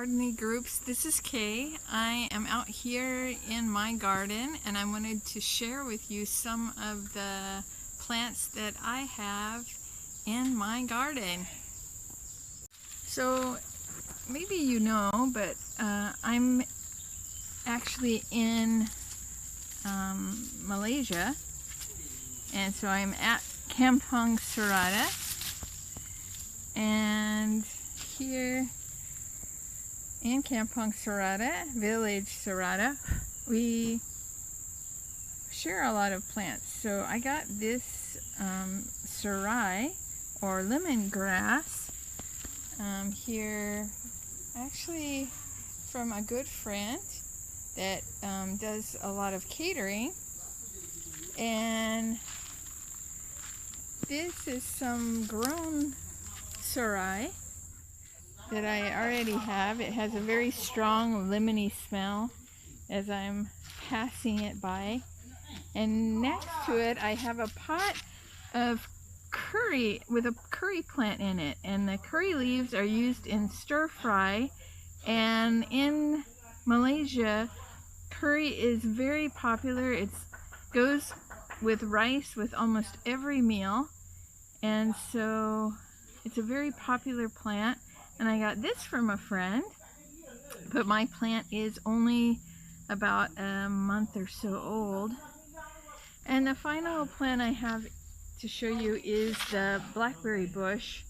gardening groups. This is Kay. I am out here in my garden and I wanted to share with you some of the plants that I have in my garden. So maybe you know, but I'm actually in Malaysia, and so I'm at Kampung Serata, and here in Kampung Serata, village Serata, we share a lot of plants. So I got this serai or lemongrass here, actually from a good friend that does a lot of catering. And this is some grown serai that I already have. It has a very strong lemony smell as I'm passing it by. And next to it I have a pot of curry with a curry plant in it, and the curry leaves are used in stir fry. And in Malaysia, curry is very popular. It goes with rice with almost every meal, and so it's a very popular plant. And I got this from a friend, but my plant is only about a month or so old. And the final plant I have to show you is the blackberry bush,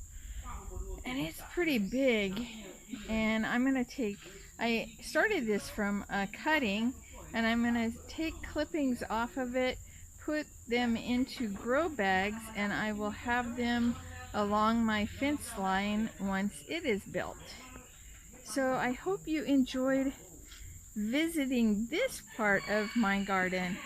and it's pretty big. And I started this from a cutting, and I'm going to take clippings off of it, put them into grow bags, and I will have them along my fence line once it is built. So I hope you enjoyed visiting this part of my garden.